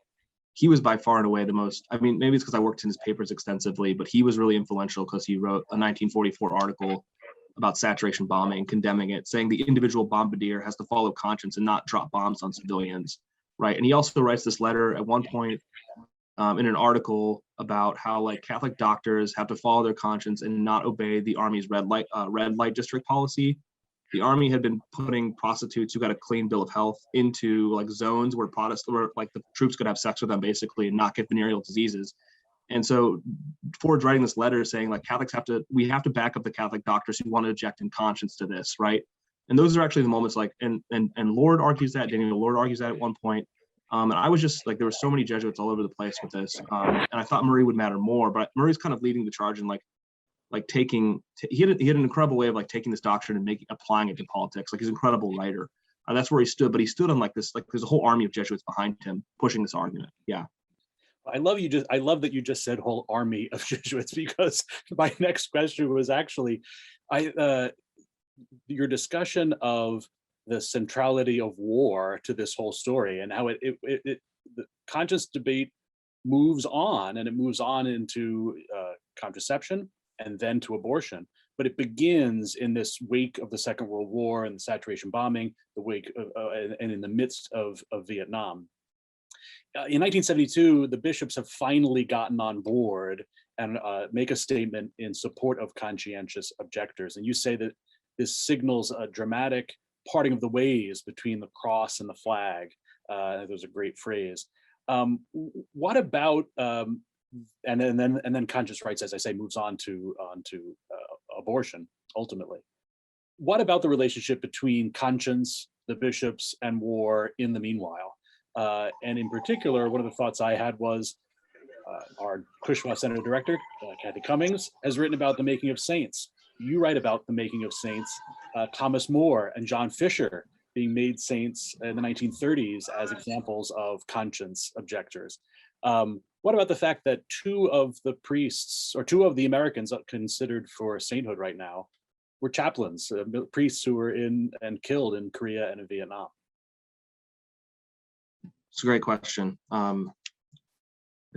Speaker 4: he was by far and away the most, I mean, maybe it's because I worked in his papers extensively, but he was really influential because he wrote a 1944 article about saturation bombing, condemning it, saying the individual bombardier has to follow conscience and not drop bombs on civilians, right? And he also writes this letter at one point in an article about how like Catholic doctors have to follow their conscience and not obey the Army's red light district policy. The Army had been putting prostitutes who got a clean bill of health into like zones where like the troops could have sex with them basically and not get venereal diseases. And so Ford's writing this letter saying like we have to back up the Catholic doctors who want to object in conscience to this, right? And those are actually the moments like, and Lord argues that, Daniel Lord argues that at one point. And I was just like, there were so many Jesuits all over the place with this. And I thought Murray would matter more, but Murray's kind of leading the charge in he had an incredible way of like taking this doctrine and applying it to politics. Like he's an incredible writer. That's where he stood, but he stood on like this, like there's a whole army of Jesuits behind him pushing this argument. Yeah.
Speaker 3: I love that you just said whole army of Jesuits, because my next question was actually, your discussion of the centrality of war to this whole story and how the conscience debate moves on, and it moves on into contraception and then to abortion. But it begins in this wake of the Second World War and the saturation bombing, the wake of, and in the midst of Vietnam. In 1972, the bishops have finally gotten on board and make a statement in support of conscientious objectors. And you say that this signals a dramatic parting of the ways between the cross and the flag. That was a great phrase. What about and then conscience rights, as I say, moves on to abortion ultimately. What about the relationship between conscience, the bishops, and war in the meanwhile? And in particular, one of the thoughts I had was our Cushwa Center director, Kathy Cummings, has written about the making of saints. You write about the making of saints, Thomas More and John Fisher being made saints in the 1930s as examples of conscience objectors. What about the fact that two of the Americans considered for sainthood right now were chaplains, priests who were in and killed in Korea and in Vietnam?
Speaker 4: It's a great question.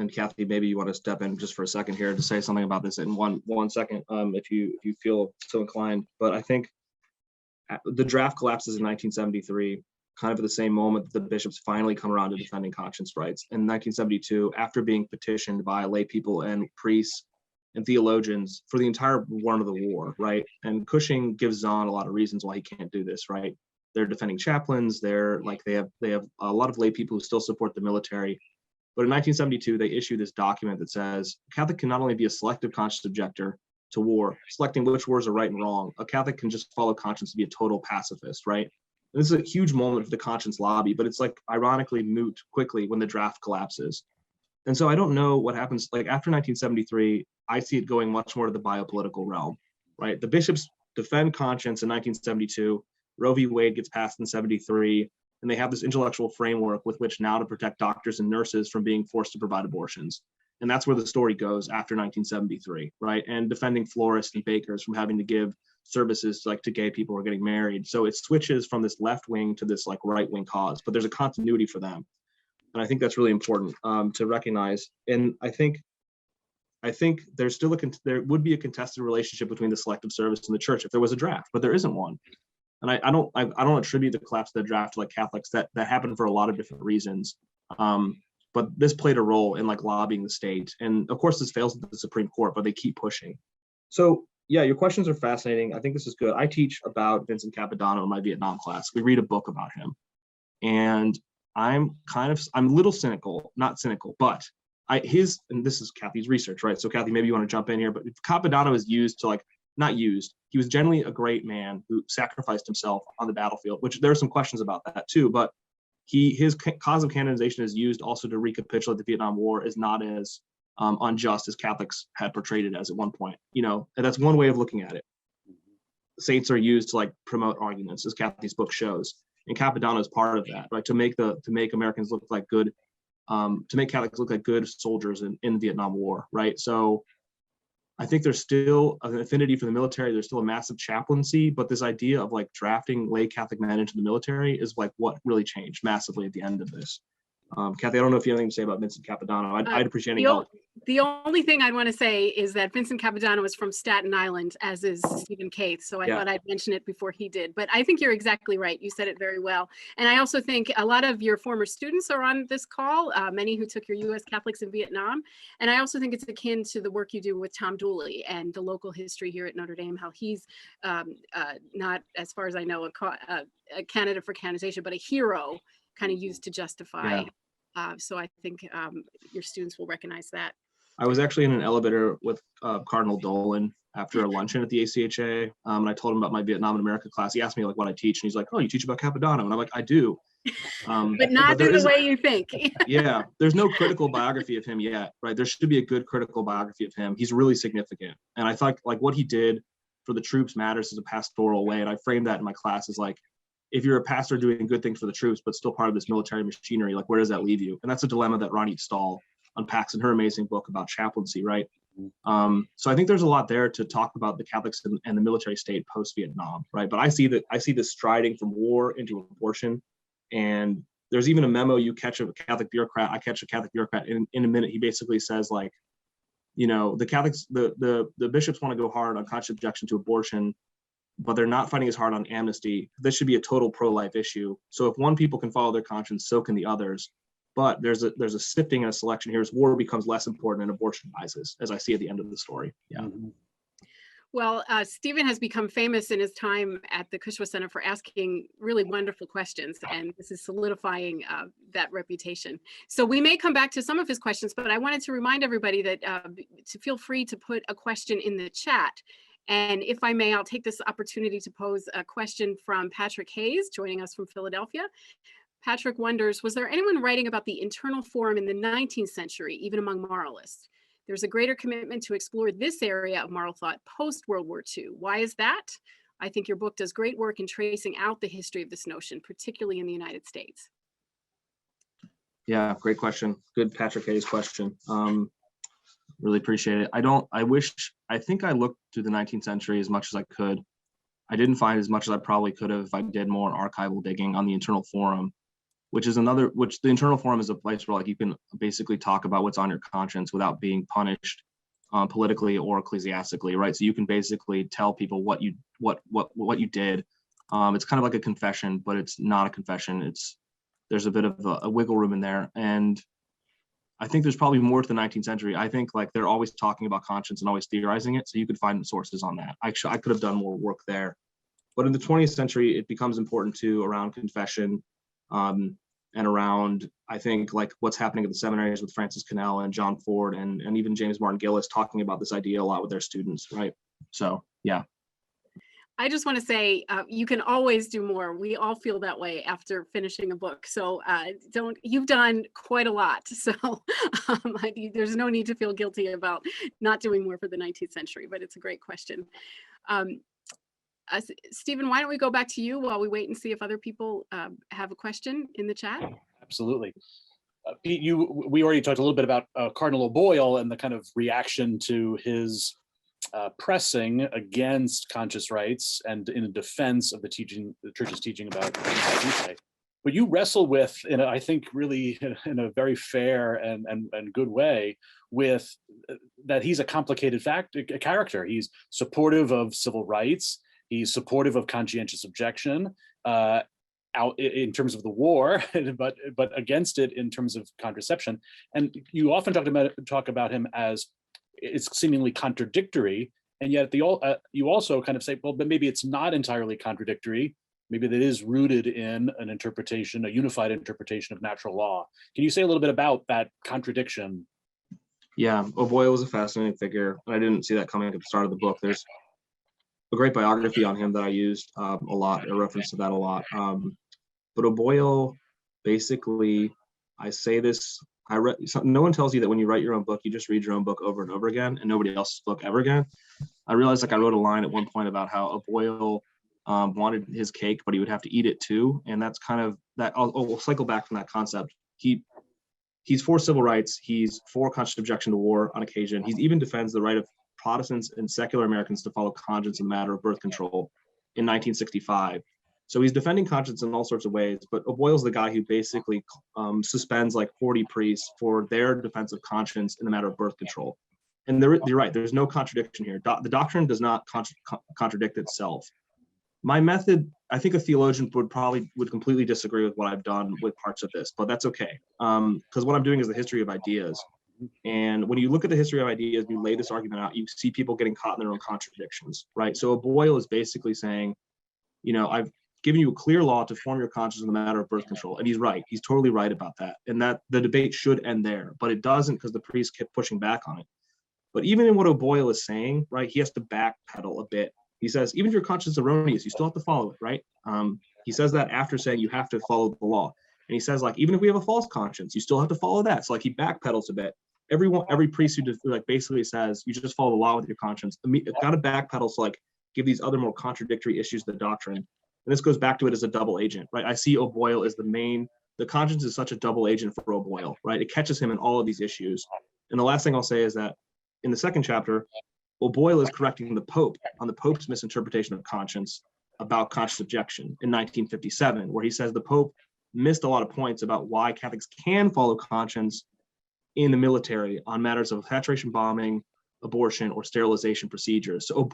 Speaker 4: And Kathy, maybe you want to step in just for a second here to say something about this in one second, if you feel so inclined. But I think the draft collapses in 1973, kind of at the same moment that the bishops finally come around to defending conscience rights. In 1972, after being petitioned by lay people and priests and theologians for the entire run of the war, right? And Cushing gives Zahn a lot of reasons why he can't do this, right? They're defending chaplains. They have a lot of lay people who still support the military. But in 1972, they issue this document that says a Catholic can not only be a selective conscience objector to war, selecting which wars are right and wrong, a Catholic can just follow conscience to be a total pacifist, right? And this is a huge moment for the conscience lobby, but it's like ironically moot quickly when the draft collapses. And so I don't know what happens. Like after 1973, I see it going much more to the biopolitical realm, right? The bishops defend conscience in 1972. Roe v. Wade gets passed in 73. And they have this intellectual framework with which now to protect doctors and nurses from being forced to provide abortions. And that's where the story goes after 1973, right? And defending florists and bakers from having to give services to gay people who are getting married. So it switches from this left wing to this like right wing cause, but there's a continuity for them. And I think that's really important to recognize. And I think there's still there would be a contested relationship between the selective service and the church if there was a draft, but there isn't one. And I don't attribute the collapse of the draft to like Catholics. That happened for a lot of different reasons. But this played a role in like lobbying the state. And of course this fails at the Supreme Court, but they keep pushing. So yeah, your questions are fascinating. I think this is good. I teach about Vincent Capodanno in my Vietnam class. We read a book about him. And I'm a little cynical, not cynical, but and this is Kathy's research, right? So Kathy, maybe you want to jump in here, but Capodanno is used to like, not used. He was generally a great man who sacrificed himself on the battlefield, which there are some questions about that too, but his cause of canonization is used also to recapitulate the Vietnam War is not as unjust as Catholics had portrayed it as at one point, and that's one way of looking at it. Saints are used to like promote arguments, as Kathy's book shows, and Capodanno is part of that, right? To make Americans look like good, to make Catholics look like good soldiers in the Vietnam War, right? So I think there's still an affinity for the military. There's still a massive chaplaincy, but this idea of like drafting lay Catholic men into the military is like what really changed massively at the end of this. Kathy, I don't know if you have anything to say about Vincent Capodanno. I'd appreciate any help.
Speaker 1: The only thing I'd want to say is that Vincent Capodanno is from Staten Island, as is Stephen Koeth. So I thought I'd mention it before he did. But I think you're exactly right. You said it very well. And I also think a lot of your former students are on this call, many who took your U.S. Catholics in Vietnam. And I also think it's akin to the work you do with Tom Dooley and the local history here at Notre Dame, how he's not, as far as I know, a candidate for canonization, but a hero kind of used to justify. So I think your students will recognize that.
Speaker 4: I was actually in an elevator with Cardinal Dolan after a luncheon at the ACHA, and I told him about my Vietnam in America class. He asked me like what I teach, and he's like, "Oh, you teach about Capodanno?" And I'm like, "I do."
Speaker 1: But not in the way you think.
Speaker 4: Yeah, there's no critical biography of him yet, right? There should be a good critical biography of him. He's really significant, and I thought like what he did for the troops matters as a pastoral way, and I framed that in my class as like, if you're a pastor doing good things for the troops, but still part of this military machinery, like where does that leave you? And that's a dilemma that Ronit Stahl unpacks in her amazing book about chaplaincy, right? So I think there's a lot there to talk about the Catholics and the military state post-Vietnam, right? But I see this striding from war into abortion. And there's even a memo you catch of a Catholic bureaucrat. I catch a Catholic bureaucrat in a minute. He basically says like, you know, the Catholics, the bishops want to go hard on conscious objection to abortion, but they're not fighting as hard on amnesty. This should be a total pro-life issue. So if one people can follow their conscience, so can the others. But there's a sifting and a selection here as war becomes less important and abortion rises, as I see at the end of the story. Yeah.
Speaker 3: Mm-hmm.
Speaker 1: Well, Stephen has become famous in his time at the Cushwa Center for asking really wonderful questions, and this is solidifying that reputation. So we may come back to some of his questions, but I wanted to remind everybody that to feel free to put a question in the chat. And if I may, I'll take this opportunity to pose a question from Patrick Hayes, joining us from Philadelphia. Patrick wonders, was there anyone writing about the internal forum in the 19th century, even among moralists? There's a greater commitment to explore this area of moral thought post-World War II. Why is that? I think your book does great work in tracing out the history of this notion, particularly in the United States.
Speaker 4: Yeah, great question. Good Patrick Hayes question. Really appreciate it. I think I looked through the 19th century as much as I could. I didn't find as much as I probably could have if I did more archival digging on the internal forum, which the internal forum is a place where like you can basically talk about what's on your conscience without being punished politically or ecclesiastically, right? So you can basically tell people what you did. It's kind of like a confession, but it's not a confession. There's a bit of a wiggle room in there. And I think there's probably more to the 19th century. I think like they're always talking about conscience and always theorizing it. So you could find sources on that. I could have done more work there. But in the 20th century, it becomes important too around confession and around, I think, like what's happening at the seminaries with Francis Cannell and John Ford and even James Martin Gillis talking about this idea a lot with their students, right? So, yeah.
Speaker 1: I just want to say you can always do more. We all feel that way after finishing a book. So you've done quite a lot. So there's no need to feel guilty about not doing more for the 19th century, but it's a great question. Stephen, why don't we go back to you while we wait and see if other people have a question in the chat?
Speaker 3: Absolutely. Pete, we already talked a little bit about Cardinal O'Boyle and the kind of reaction to his pressing against conscious rights and in defense of the church's teaching about vitae. But you wrestle with, I think really in a very fair and good way, with that he's a complicated character. He's supportive of civil rights. He's supportive of conscientious objection out in terms of the war, but against it in terms of contraception. And you often talk about him as it's seemingly contradictory, and yet you also kind of say, well, but maybe it's not entirely contradictory. Maybe that is rooted in an interpretation, a unified interpretation of natural law. Can you say a little bit about that contradiction?
Speaker 4: Yeah, O'Boyle was a fascinating figure, and I didn't see that coming at the start of the book. There's a great biography on him that I used a lot, a reference to that a lot. But O'Boyle, basically, I say this, no one tells you that when you write your own book, you just read your own book over and over again and nobody else's book ever again. I realized like I wrote a line at one point about how O'Boyle wanted his cake, but he would have to eat it too. And that's kind of that, I'll cycle back from that concept. He's for civil rights. He's for conscious objection to war on occasion. He even defends the right of Protestants and secular Americans to follow conscience in the matter of birth control in 1965. So he's defending conscience in all sorts of ways, but O'Boyle's the guy who basically suspends like 40 priests for their defense of conscience in the matter of birth control. And you're right, there's no contradiction here. The doctrine does not contradict itself. My method, I think a theologian would completely disagree with what I've done with parts of this, but that's okay. Because what I'm doing is the history of ideas. And when you look at the history of ideas, you lay this argument out, you see people getting caught in their own contradictions, right? So O'Boyle is basically saying, I've given you a clear law to form your conscience in the matter of birth control. And he's right. He's totally right about that. And that the debate should end there, but it doesn't because the priests kept pushing back on it. But even in what O'Boyle is saying, right, he has to backpedal a bit. He says, even if your conscience is erroneous, you still have to follow it, right? He says that after saying you have to follow the law. And he says, like, even if we have a false conscience, you still have to follow that. So like he backpedals a bit. Every priest who just, like basically says you just follow the law with your conscience, got to backpedal to like give these other more contradictory issues to the doctrine. And this goes back to it as a double agent, right? I see O'Boyle as the conscience is such a double agent for O'Boyle, right? It catches him in all of these issues. And the last thing I'll say is that in the second chapter, O'Boyle is correcting the Pope on the Pope's misinterpretation of conscience about conscious objection in 1957, where he says the Pope missed a lot of points about why Catholics can follow conscience in the military on matters of saturation bombing, abortion, or sterilization procedures. So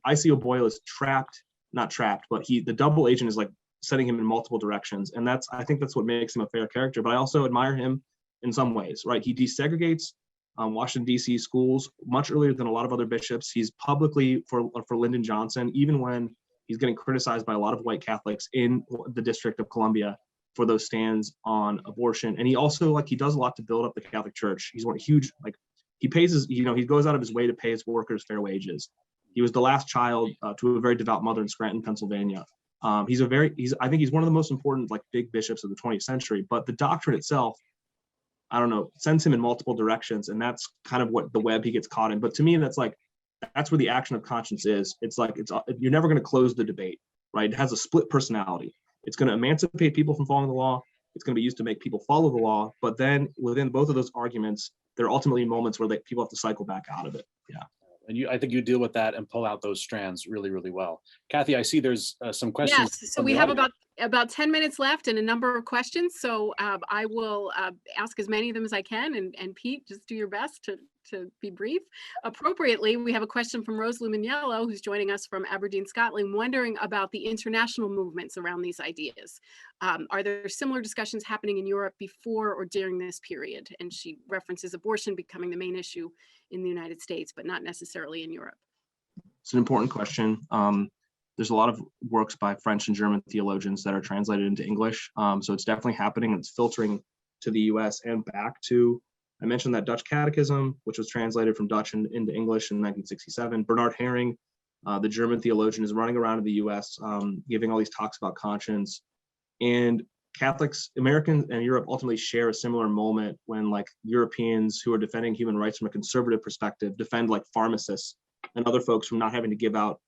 Speaker 4: I see O'Boyle as not trapped, but the double agent is like setting him in multiple directions. And I think that's what makes him a fair character, but I also admire him in some ways, right? He desegregates Washington, D.C. schools much earlier than a lot of other bishops. He's publicly for Lyndon Johnson, even when he's getting criticized by a lot of white Catholics in the District of Columbia for those stands on abortion. And he also, he does a lot to build up the Catholic Church. He's one huge, he pays he goes out of his way to pay his workers fair wages. He was the last child to a very devout mother in Scranton, Pennsylvania. I think he's one of the most important, big bishops of the 20th century, but the doctrine itself, I don't know, sends him in multiple directions. And that's kind of what the web he gets caught in. But to me, that's where the action of conscience is. You're never going to close the debate, right? It has a split personality. It's going to emancipate people from following the law. It's going to be used to make people follow the law. But then within both of those arguments, there are ultimately moments where people have to cycle back out of it. Yeah.
Speaker 3: And I think you deal with that and pull out those strands really, really well. Kathy, I see there's some questions.
Speaker 1: Yes, so we have about 10 minutes left and a number of questions. So I will ask as many of them as I can. And Pete, just do your best to be brief. Appropriately, we have a question from Rose Luminiello, who's joining us from Aberdeen, Scotland, wondering about the international movements around these ideas. Are there similar discussions happening in Europe before or during this period? And she references abortion becoming the main issue in the United States, but not necessarily in Europe.
Speaker 4: It's an important question. There's a lot of works by French and German theologians that are translated into English. So it's definitely happening. It's filtering to the US and back to, I mentioned that Dutch Catechism, which was translated from Dutch into English in 1967. Bernard Häring, the German theologian, is running around in the US giving all these talks about conscience. And Catholics, Americans and Europe ultimately share a similar moment when Europeans who are defending human rights from a conservative perspective defend pharmacists and other folks from not having to give out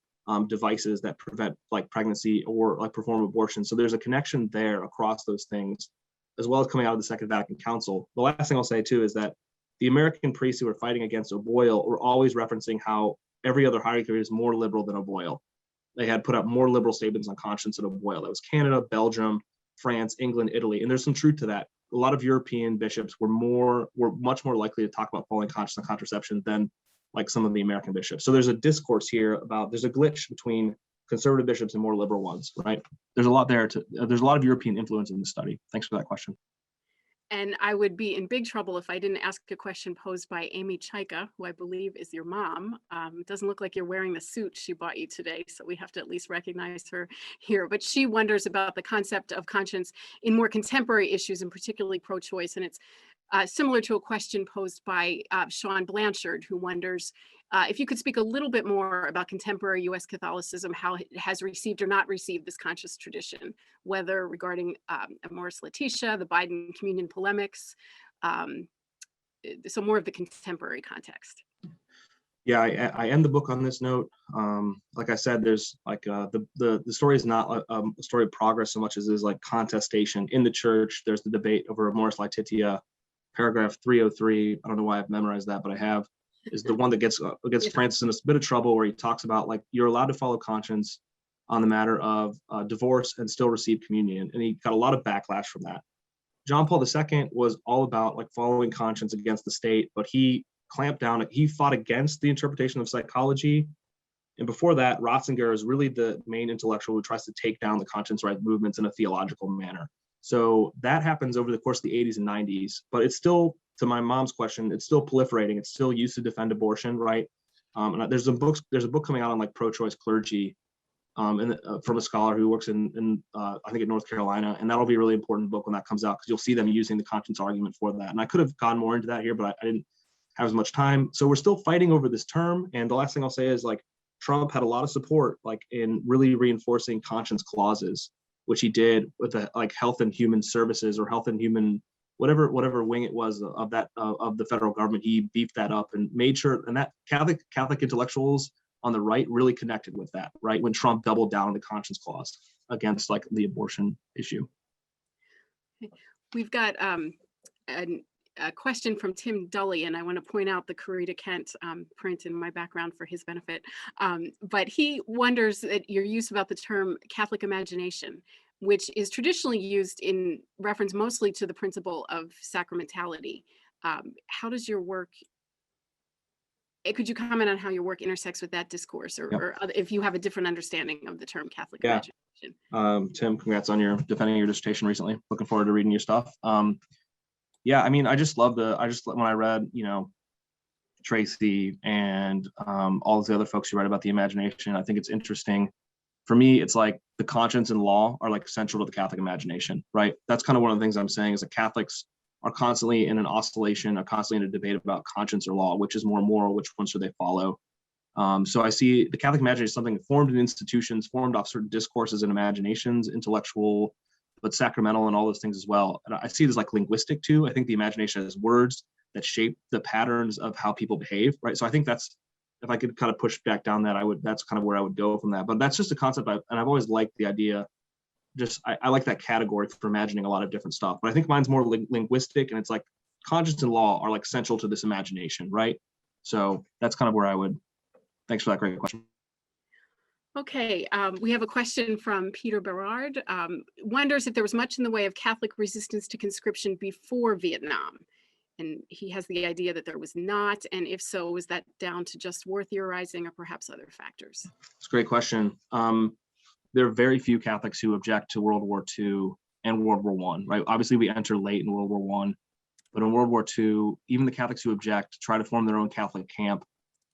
Speaker 4: devices that prevent pregnancy or perform abortion. So there's a connection there across those things, as well as coming out of the Second Vatican Council. The last thing I'll say too is that the American priests who were fighting against O'Boyle were always referencing how every other hierarchy is more liberal than O'Boyle. They had put up more liberal statements on conscience than O'Boyle. That was Canada, Belgium, France, England, Italy, and there's some truth to that. A lot of European bishops were much more likely to talk about following conscience and contraception than some of the American bishops. So there's a discourse here there's a glitch between conservative bishops and more liberal ones, right? There's a lot there there's a lot of European influence in the study. Thanks for that question.
Speaker 1: And I would be in big trouble if I didn't ask a question posed by Amy Cajka, who I believe is your mom. It doesn't look like you're wearing the suit she bought you today, so we have to at least recognize her here. But she wonders about the concept of conscience in more contemporary issues, and particularly pro-choice. And it's similar to a question posed by Sean Blanchard, who wonders if you could speak a little bit more about contemporary U.S. Catholicism, how it has received or not received this conscious tradition, whether regarding Amoris Laetitia, the Biden communion polemics, so more of the contemporary context.
Speaker 4: Yeah, I end the book on this note. Like I said, there's the story is not a story of progress so much as is contestation in the church. There's the debate over Amoris Laetitia, paragraph 303. I don't know why I've memorized that, but I have. is the one that gets Francis in a bit of trouble, where he talks about like you're allowed to follow conscience on the matter of divorce and still receive communion, and he got a lot of backlash from that. John Paul II was all about like following conscience against the state, but he clamped down. He fought against the interpretation of psychology. And before that, Ratzinger is really the main intellectual who tries to take down the conscience rights movements in a theological manner. So that happens over the course of the 80s and 90s, but it's still, to my mom's question, it's still proliferating. It's still used to defend abortion, right? And there's a book coming out on like pro-choice clergy, from a scholar who works in I think in North Carolina, and that'll be a really important book when that comes out, because you'll see them using the conscience argument for that. And I could have gone more into that here, but I didn't have as much time. So we're still fighting over this term. And the last thing I'll say is like Trump had a lot of support like in really reinforcing conscience clauses, which he did with the like Health and Human Services or Health and Human whatever wing it was of that of the federal government. He beefed that up and made sure, and that Catholic intellectuals on the right really connected with that, right? When Trump doubled down on the conscience clause against like the abortion issue.
Speaker 1: We've got a question from Tim Dully, and I want to point out the Courrier de Kent print in my background for his benefit. But he wonders at your use about the term Catholic imagination, which is traditionally used in reference mostly to the principle of sacramentality. How does your work, could you comment on how your work intersects with that discourse, or if you have a different understanding of the term Catholic imagination?
Speaker 4: Tim, congrats on your defending your dissertation recently. Looking forward to reading your stuff. Yeah, I mean, I just when I read, Tracy and all the other folks who write about the imagination, I think it's interesting. For me, it's like the conscience and law are like central to the Catholic imagination, right? That's kind of one of the things I'm saying is that Catholics are constantly in an oscillation, are constantly in a debate about conscience or law, which is more moral, which ones should they follow? So I see the Catholic imagination is something formed in institutions, formed off certain discourses and imaginations, intellectual, but sacramental and all those things as well. And I see it as like linguistic too. I think the imagination has words that shape the patterns of how people behave, right? So I think that's, if I could kind of push back down that, that's kind of where I would go from that. But that's just a concept, and I've always liked the idea. I like that category for imagining a lot of different stuff, but I think mine's more linguistic, and it's like conscience and law are like central to this imagination, right? So that's kind of where I would. Thanks for that great question.
Speaker 1: Okay, we have a question from Peter Berard. Wonders if there was much in the way of Catholic resistance to conscription before Vietnam. And he has the idea that there was not, and if so, was that down to just war theorizing or perhaps other factors?
Speaker 4: It's a great question. There are very few Catholics who object to World War II and World War I, right? Obviously, we enter late in World War I, but in World War II, even the Catholics who object try to form their own Catholic camp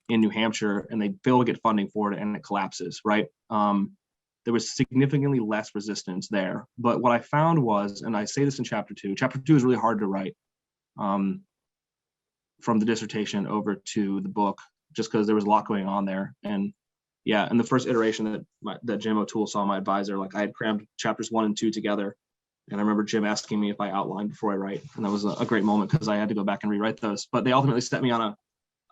Speaker 4: in New Hampshire, and they fail to get funding for it, and it collapses, right? There was significantly less resistance there. But what I found was, and I say this in chapter 2 is really hard to write from the dissertation over to the book, just because there was a lot going on there. And yeah, in the first iteration that Jim O'Toole saw, my advisor, like I had crammed chapters 1 and 2 together. And I remember Jim asking me if I outlined before I write. And that was a great moment because I had to go back and rewrite those. But they ultimately set me on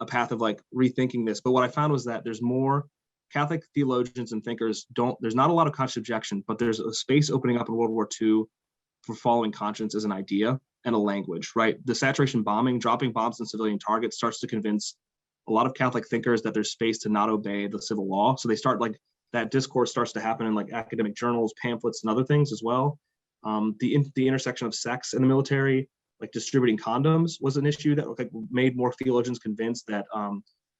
Speaker 4: a path of like rethinking this. But what I found was that there's more Catholic theologians and thinkers there's not a lot of conscious objection, but there's a space opening up in World War II for following conscience as an idea and a language, right? The saturation bombing, dropping bombs on civilian targets starts to convince a lot of Catholic thinkers that there's space to not obey the civil law. So they start like that discourse starts to happen in like academic journals, pamphlets, and other things as well. The intersection of sex in the military, like distributing condoms, was an issue that like made more theologians convinced that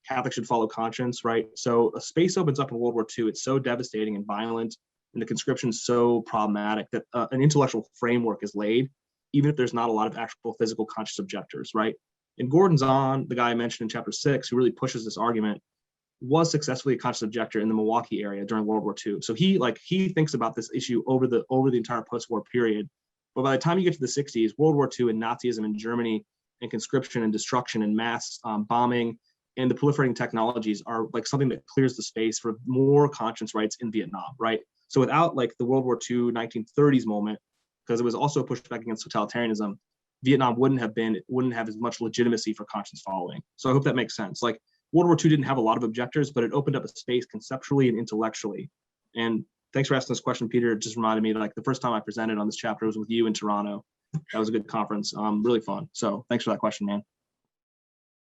Speaker 4: Catholics should follow conscience, right? So a space opens up in World War II. It's so devastating and violent, and the conscription is so problematic that an intellectual framework is laid, even if there's not a lot of actual physical conscious objectors, right? And Gordon Zahn, the guy I mentioned in chapter 6, who really pushes this argument, was successfully a conscious objector in the Milwaukee area during World War II. So he thinks about this issue over the entire post-war period. But by the time you get to the 60s, World War II and Nazism in Germany and conscription and destruction and mass bombing and the proliferating technologies are like something that clears the space for more conscience rights in Vietnam, right? So without like the World War II 1930s moment, because it was also pushed back against totalitarianism, Vietnam wouldn't have as much legitimacy for conscience following. So I hope that makes sense. Like World War II didn't have a lot of objectors, but it opened up a space conceptually and intellectually. And thanks for asking this question, Peter. It just reminded me, like the first time I presented on this chapter was with you in Toronto. That was a good conference, really fun. So thanks for that question, man.